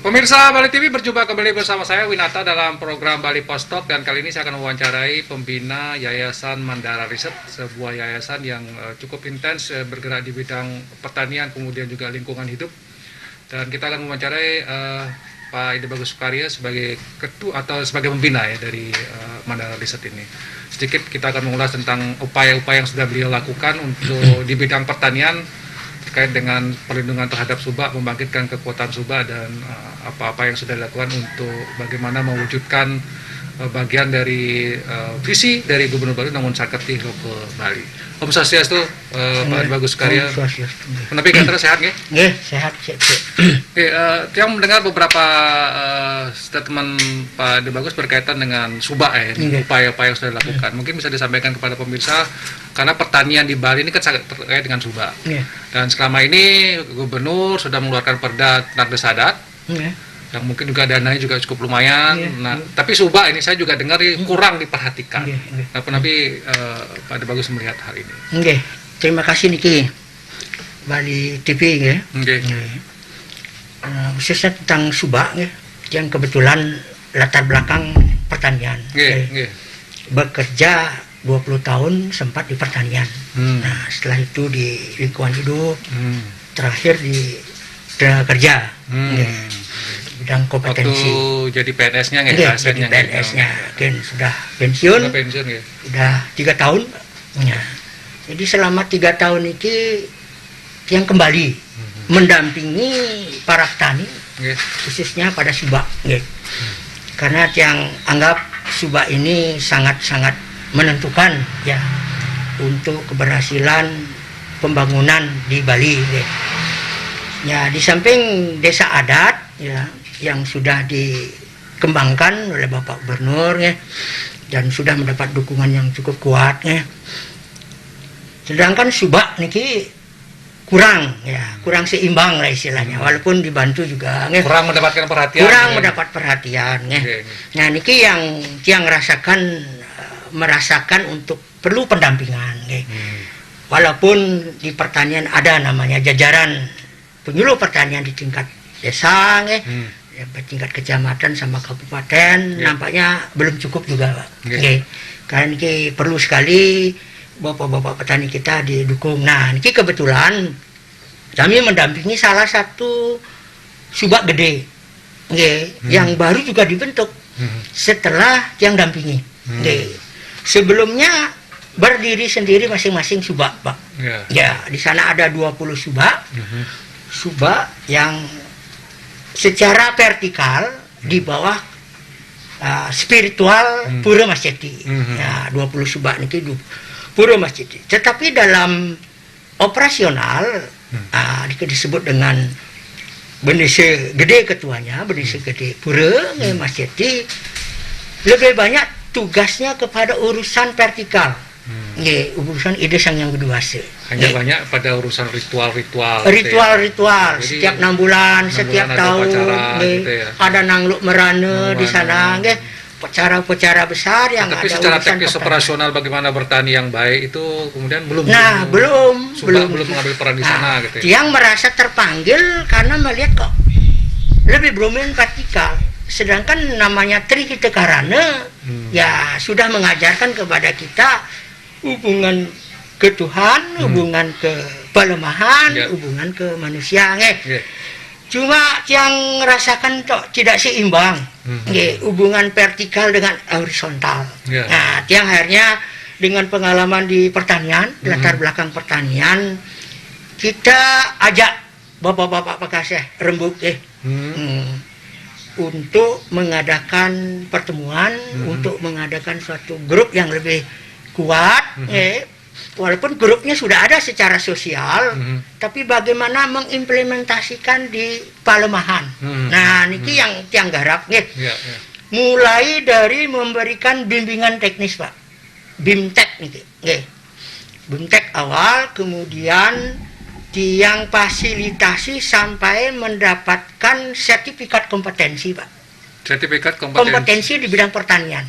Pemirsa Bali TV, berjumpa kembali bersama saya Winata dalam program Bali Post Talk, dan kali ini saya akan mewawancarai pembina Yayasan Mandara Riset, sebuah yayasan yang cukup intens bergerak di bidang pertanian kemudian juga lingkungan hidup. Dan kita akan mewawancarai Pak Ide Bagus Sukarya sebagai ketua atau sebagai pembina ya dari Mandara Riset ini. Sedikit kita akan mengulas tentang upaya-upaya yang sudah beliau lakukan untuk di bidang pertanian terkait dengan perlindungan terhadap subak, membangkitkan kekuatan subak, dan apa-apa yang sudah dilakukan untuk bagaimana mewujudkan bagian dari visi dari Gubernur Bali namun saketi ke Bali. Om Swastiastu, Pak Bagus Sukarya. Menepi kata sehat nggih? Nggih, sehat. Oke, yang mendengar beberapa statement Pak De Bagus berkaitan dengan subak upaya-upaya yang sudah dilakukan. Mungkin bisa disampaikan kepada pemirsa, karena pertanian di Bali ini kan sangat terkait dengan subak. Dan selama ini Gubernur sudah mengeluarkan Perda tentang Desa Adat. Yang mungkin juga dananya juga cukup lumayan. Tapi subak ini saya juga dengar kurang diperhatikan. Nah, tapi Pak De Bagus melihat hal ini. Terima kasih niki Bali TV khususnya tentang subak yang kebetulan latar belakang pertanian. Bekerja 20 tahun sempat di pertanian. Nah, setelah itu di lingkungan hidup, terakhir di tenaga kerja. Bidang kompetensi. Waktu jadi PNS-nya jadi PNS-nya sudah pensiun. Sudah 3 tahun. Jadi selama 3 tahun ini yang kembali mendampingi para petani, khususnya pada subak. Karena yang anggap subak ini sangat-sangat menentukan ya untuk keberhasilan pembangunan di Bali. Ya, di samping desa adat ya yang sudah dikembangkan oleh Bapak Gubernur dan sudah mendapat dukungan yang cukup kuat sedangkan subak niki kurang seimbang lah istilahnya, walaupun dibantu juga kurang mendapatkan perhatian. Nah, niki yang merasakan untuk perlu pendampingan walaupun di pertanian ada namanya jajaran penyuluh pertanian di tingkat desa tingkat kecamatan sama kabupaten, nampaknya belum cukup juga Pak. Karena ini perlu sekali bapak-bapak petani kita didukung. Nah, ini kebetulan kami mendampingi salah satu subak gede yang baru juga dibentuk setelah yang dampingi. Sebelumnya berdiri sendiri masing-masing subak Pak. Ya, di sana ada 20 subak. Subak yang secara vertikal di bawah spiritual Pura Masjidi. Ya, 20 subak niki Pura Masjidi. Tetapi dalam operasional disebut dengan Benese Gede ketuanya, Benese Gede Pura Masjidi, lebih banyak tugasnya kepada urusan vertikal. Urusan ide sang yang kedua hanya banyak pada urusan ritual-ritual. Setiap 6 bulan, setiap tahun ada nangluk merana di sana, upacara-upacara besar yang tapi ada. Secara teknis operasional bagaimana bertani yang baik itu kemudian belum mengambil peran di sana Yang merasa terpanggil karena melihat kok lebih bermain vertikal, sedangkan namanya Tri Hite Karana ya sudah mengajarkan kepada kita hubungan ke Tuhan, hubungan ke pelemahan, hubungan ke manusia. Cuma yang rasakan tidak seimbang, hubungan vertikal dengan horizontal. Nah, yang akhirnya dengan pengalaman di pertanian, latar belakang pertanian, kita ajak bapak-bapak Pakaseh Rembuk untuk mengadakan pertemuan, untuk mengadakan suatu grup yang lebih kuat, walaupun grupnya sudah ada secara sosial, tapi bagaimana mengimplementasikan di palemahan. Nah, niki yang tiang garap, mulai dari memberikan bimbingan teknis Pak, BIMTEK niki, BIMTEK awal, kemudian tiang fasilitasi sampai mendapatkan sertifikat kompetensi Pak. Sertifikat kompetensi di bidang pertanian.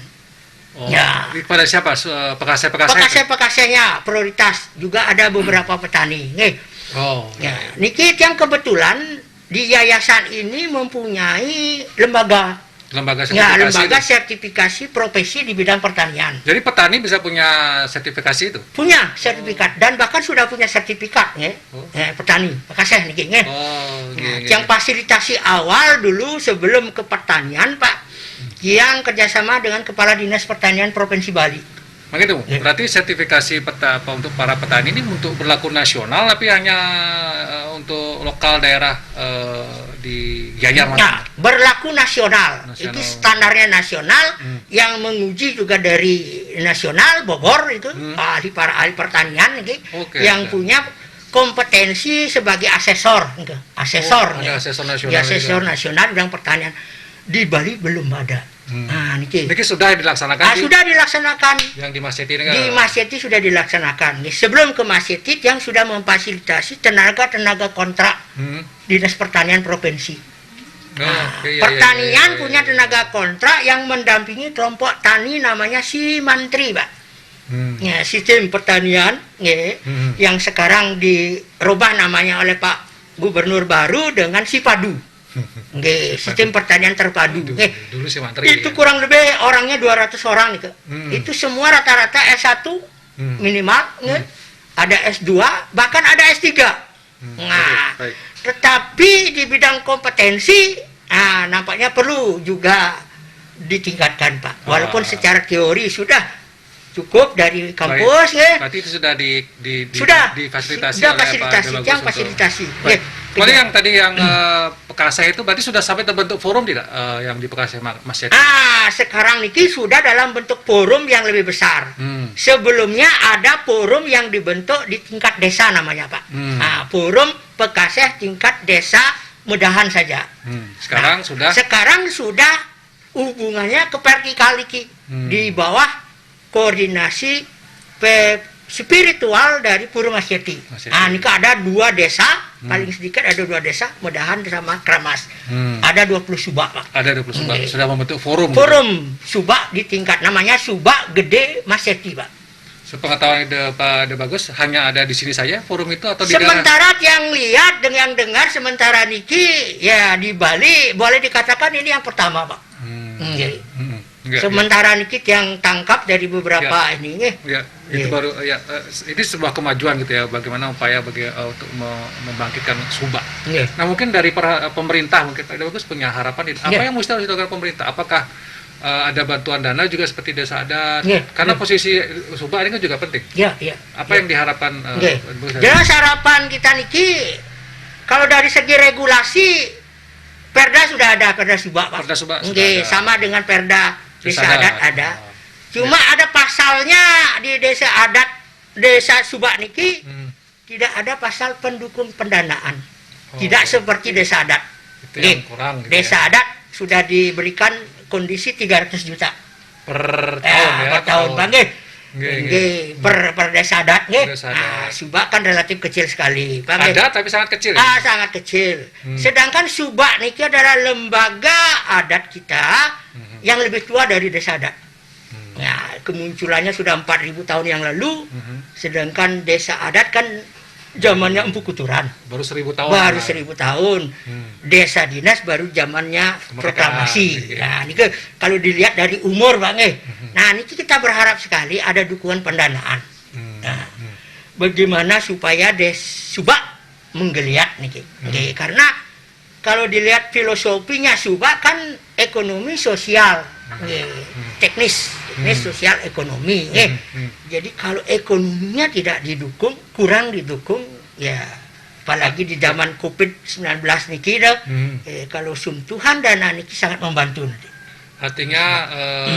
Oh, Ya. pada siapa? Pekasih-pekasih? Pekasih-pekasihnya prioritas juga ada beberapa petani. Nggih. Oh. Ya, niki yang kebetulan di yayasan ini mempunyai lembaga Sertifikasi. sertifikasi profesi di bidang pertanian. Jadi petani bisa punya sertifikasi itu? Punya sertifikat dan bahkan sudah punya sertifikat nggih. Oh. Petani, pekasih niki nggih. Oh, Nah, yang fasilitasi awal dulu sebelum ke pertanian, Pak, yang kerjasama dengan Kepala Dinas Pertanian Provinsi Bali. Begitu. Berarti sertifikasi untuk para petani ini untuk berlaku nasional, tapi hanya untuk lokal daerah di Gianyar. Nah, berlaku nasional. Itu standarnya nasional, yang menguji juga dari nasional Bogor itu para ahli pertanian gitu, yang punya kompetensi sebagai asesor, gitu. Asesor nasional bidang pertanian. Di Bali belum ada. Nah, niki sudah dilaksanakan. Sudah dilaksanakan. Yang di Mas Yeti di Mas Yeti sudah dilaksanakan. Sebelum ke Mas Yeti yang sudah memfasilitasi tenaga kontrak Dinas Pertanian Provinsi. Pertanian punya tenaga kontrak yang mendampingi kelompok tani namanya si Mantri, Pak. Ya, sistem pertanian yang sekarang dirubah namanya oleh Pak Gubernur baru dengan si Padu. Sistem pertanian terpadu. Dulu si Mantri. Itu kurang lebih orangnya 200 orang nih. Itu semua rata-rata S1 minimal, ada S2, bahkan ada S3. Nah, tetapi di bidang kompetensi, nampaknya perlu juga ditingkatkan, Pak. Walaupun secara teori sudah cukup dari kampus, Berarti itu sudah difasilitasi yang fasilitasi. Berarti yang tadi yang Pekasih itu berarti sudah sampai terbentuk forum tidak yang di Pekasih Mas Yeti? Sekarang niki sudah dalam bentuk forum yang lebih besar. Sebelumnya ada forum yang dibentuk di tingkat desa namanya, Pak. Forum Pekasih tingkat desa Medahan saja. Sekarang sudah hubungannya ke vertikal niki di bawah koordinasi spiritual dari Pura Mas Yeti. Ini ada 2 desa, paling sedikit ada 2 desa, Medahan sama Kramas. Ada 20 subak, Pak. Ada 20 subak. Sudah membentuk forum. Forum subak di tingkat namanya Subak Gede Mas Yeti, Pak. Sepengetahuan Pak De Bagus, hanya ada di sini saja forum itu atau di sementara yang lihat dan yang dengar sementara niki ya di Bali boleh dikatakan ini yang pertama, Pak. Sementara niki yang tangkap dari beberapa ini itu baru ini sebuah kemajuan gitu ya, bagaimana upaya untuk membangkitkan subak. Nah, mungkin dari pemerintah mungkin Pak De Bagus punya harapan apa yang mesti harus dilakukan pemerintah? Apakah ada bantuan dana juga seperti desa adat? Karena posisi subak ini kan juga penting. Apa yang diharapkan? Jelas harapan kita niki kalau dari segi regulasi Perda sudah ada, Perda subak, Pak. Perda subak sama dengan Perda desa adat ada. Cuma ada pasalnya di desa adat, desa subak niki tidak ada pasal pendukung pendanaan. Tidak seperti desa adat. Itu yang kurang gitu. Desa adat sudah diberikan kondisi 300 juta per tahun per tahun, Bang. Per desa adat subak kan relatif kecil sekali, Bang. Adat tapi sangat kecil. Sangat kecil. Sedangkan subak niki adalah lembaga adat kita yang lebih tua dari desa adat. Kemunculannya sudah 4.000 tahun yang lalu, sedangkan desa adat kan zamannya Empu Kuturan. Baru 1.000 tahun. Baru 1.000 tahun. Desa dinas baru zamannya proklamasi. Nah, ini kalau dilihat dari umur, Bang. Nah, ini kita berharap sekali ada dukungan pendanaan. Bagaimana supaya subak menggeliat nih, karena kalau dilihat filosofinya subak kan ekonomi sosial, teknis sosial ekonomi. Jadi kalau ekonominya tidak didukung, kurang didukung, ya apalagi di zaman COVID-19 niki kalau sentuhan dana niki sangat membantu nanti. Artinya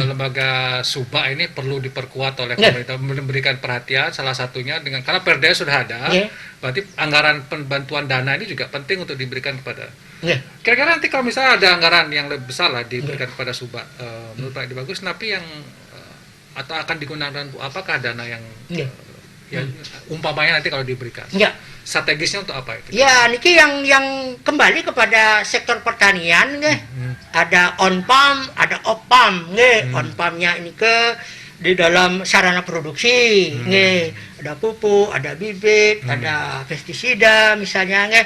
lembaga subak ini perlu diperkuat oleh pemerintah, memberikan perhatian salah satunya dengan karena Perda sudah ada, berarti anggaran bantuan dana ini juga penting untuk diberikan kepada. Kira-kira nanti kalau misalnya ada anggaran yang lebih besar lah diberikan kepada subak, menurut Pak De Bagus, tapi yang atau akan digunakan apakah dana yang Ya, umpamanya nanti kalau diberikan. Ya. Strategisnya untuk apa itu? Ya, niki yang kembali kepada sektor pertanian nggih. Ada on farm, ada off farm nggih. On farmnya ini di dalam sarana produksi nggih. Ada pupuk, ada bibit, ada pestisida misalnya nggih.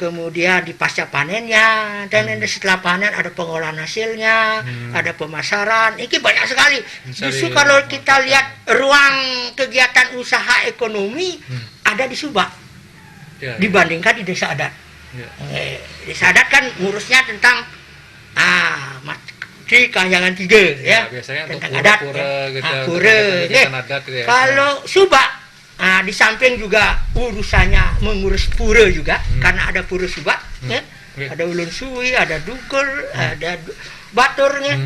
Kemudian di pasca panennya dan setelah panen ada pengolahan hasilnya, ada pemasaran. Ini banyak sekali. Justru kalau kita lihat ruang kegiatan usaha ekonomi ada di Subak. Ya, dibandingkan di desa adat. Ya. Desa adat kan ngurusnya tentang di Kahyangan 3 ya. Biasanya tentang untuk adat pura, gitu, pura ya. Adat, gitu ya. Kalau Subak di samping juga urusannya mengurus pura juga karena ada pura Subak ya. Ada Ulun Suwi, ada Dukur, ada Baturnya.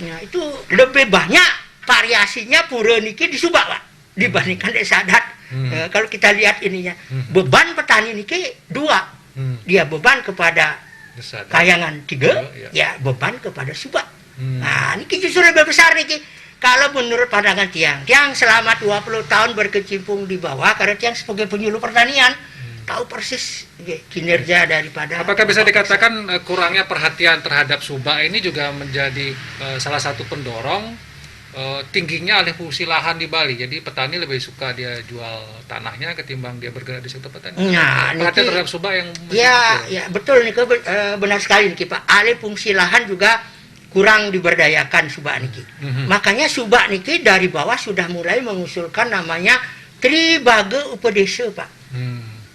Nah, itu lebih banyak variasinya pura niki di Subak, Pak, dibandingkan desa adat. Kalau kita lihat ininya, beban petani ini dua. Dia beban kepada Kahyangan 3, ya beban kepada Subak. Nah, ini justru lebih besar nih. Kalau menurut pandangan tiang selama 20 tahun berkecimpung di bawah, karena tiang sebagai penyuluh pertanian, tahu persis kinerja daripada. Apakah bisa dikatakan kurangnya perhatian terhadap Subak ini juga menjadi salah satu pendorong tingginya alih fungsi lahan di Bali? Jadi petani lebih suka dia jual tanahnya ketimbang dia bergerak di sektor petani. Nah, perhatian terhadap Subak yang ya betul nih, benar sekali nih Pak. Alih fungsi lahan juga kurang diberdayakan Subak niki. Makanya Subak niki dari bawah sudah mulai mengusulkan namanya Tribage Upedesa, Pak.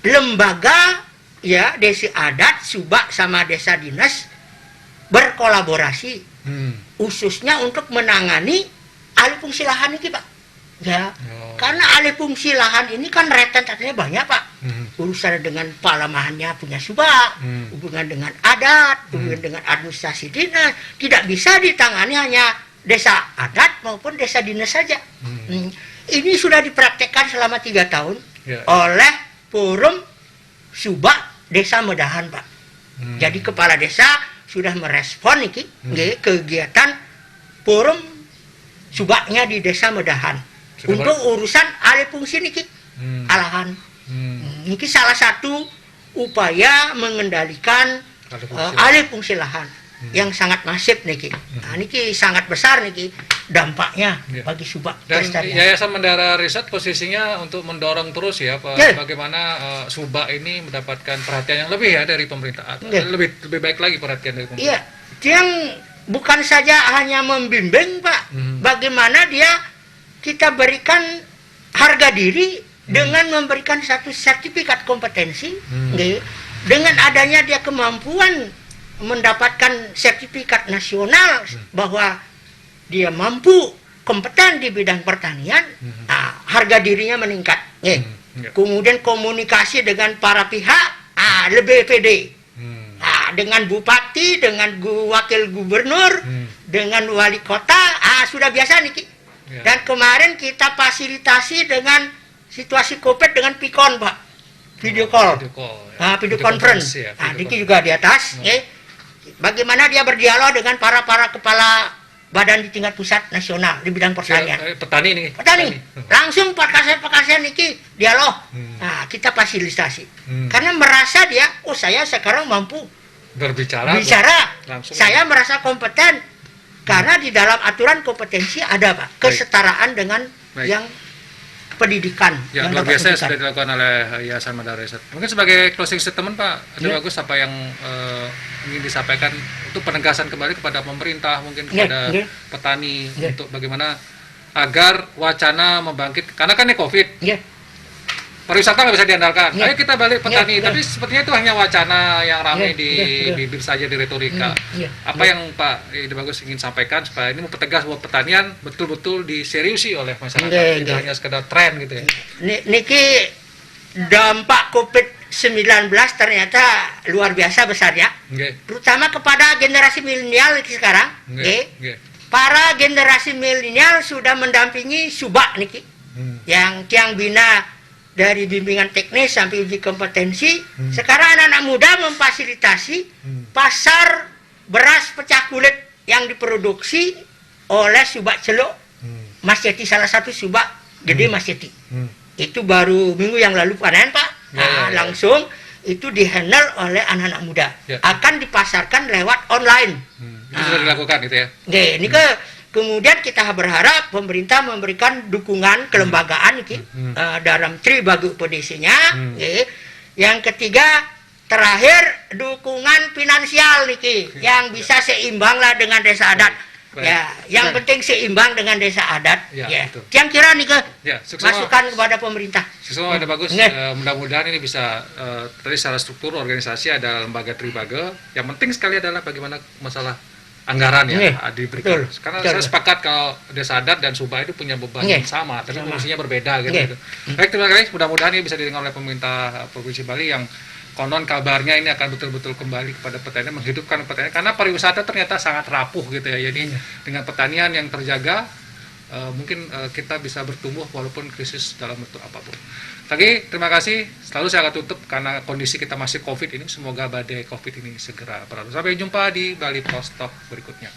Lembaga ya desa adat Subak sama desa dinas berkolaborasi khususnya untuk menangani alih fungsi lahan ini, Pak. Ya, karena alih fungsi lahan ini kan rentetannya banyak, Pak. Urusan dengan palemahannya punya Subak, hubungan dengan adat, hubungan dengan administrasi dinas, tidak bisa ditangani hanya desa adat maupun desa dinas saja. Ini sudah dipraktekkan selama 3 tahun oleh Forum Subak Desa Medahan, Pak. Jadi kepala desa sudah merespon ini kegiatan Forum Subaknya di Desa Medahan untuk urusan alih fungsi niki alahan. Niki salah satu upaya mengendalikan alih fungsi lahan yang sangat masif niki. Nah, niki sangat besar niki dampaknya bagi Subak. Dan Yayasan Mandara Riset posisinya untuk mendorong terus ya bagaimana Subak ini mendapatkan perhatian yang lebih ya dari pemerintah. Lebih baik lagi perhatian dari pemerintah. Iya, yang bukan saja hanya membimbing, Pak, bagaimana kita berikan harga diri dengan memberikan satu sertifikat kompetensi, dengan adanya dia kemampuan mendapatkan sertifikat nasional bahwa dia mampu kompeten di bidang pertanian, harga dirinya meningkat. Kemudian komunikasi dengan para pihak lebih pede. Dengan bupati, dengan wakil gubernur, dengan wali kota, sudah biasa nih. Dan kemarin kita fasilitasi dengan situasi COVID dengan Pikon, Pak. Video call. Video conference. Niki juga di atas. Bagaimana dia berdialog dengan para kepala badan di tingkat pusat nasional di bidang pertanian. Petani nih. Petani. Langsung pakar-pakar niki dialog. Kita fasilitasi. Karena merasa dia, saya sekarang mampu berbicara saya merasa kompeten karena di dalam aturan kompetensi ada, Pak, kesetaraan dengan yang pendidikan yang luar biasa sudah dilakukan oleh Yayasan Mandara Riset. Mungkin sebagai closing statement, Pak, ada bagus apa yang ingin disampaikan untuk penegasan kembali kepada pemerintah, mungkin kepada petani untuk bagaimana agar wacana membangkit, karena kan ini COVID. Pariwisata nggak bisa diandalkan. Ayo kita balik petani, tapi sepertinya itu hanya wacana yang ramai di bibir saja, di retorika. Apa yang Pak Ide Bagus ingin sampaikan supaya ini mempertegas bahwa pertanian betul-betul diseriusi oleh masyarakat, tidak hanya sekedar tren gitu ya. Niki dampak COVID-19 ternyata luar biasa besarnya, terutama kepada generasi milenial sekarang. Para generasi milenial sudah mendampingi Subak niki, yang tiang bina dari bimbingan teknis sampai uji kompetensi. Sekarang anak-anak muda memfasilitasi pasar beras pecah kulit yang diproduksi oleh Subak Celuk, Mas Yeti, salah satu Subak gede Mas Yeti. itu baru minggu yang lalu panen Pak. Nah, langsung itu dihandle oleh anak-anak muda. Akan dipasarkan lewat online. Itu sudah dilakukan gitu ya. Ini kemudian kita berharap pemerintah memberikan dukungan kelembagaan dalam tri bagi pedesinya. Yang ketiga terakhir dukungan finansial yang bisa seimbang lah dengan desa adat. Ya, yang penting seimbang dengan desa adat. Yang kira masukan kepada pemerintah. Semua ada bagus. Mudah-mudahan ini bisa tadi secara struktur organisasi ada lembaga Tribage. Yang penting sekali adalah bagaimana masalah anggaran diberikan. Karena saya sepakat kalau desa adat dan Sumba itu punya beban yang sama, tapi fungsinya berbeda gitu. Baik, terima kasih. Mudah-mudahan ini bisa didengar oleh pemerintah Provinsi Bali yang konon kabarnya ini akan betul-betul kembali kepada petani, menghidupkan petani, karena pariwisata ternyata sangat rapuh gitu ya. Jadi dengan pertanian yang terjaga, mungkin kita bisa bertumbuh walaupun krisis dalam bentuk apapun. Lagi terima kasih, selalu saya akan tutup karena kondisi kita masih COVID ini, semoga badai COVID ini segera berlalu. Sampai jumpa di Bali Post Talk berikutnya.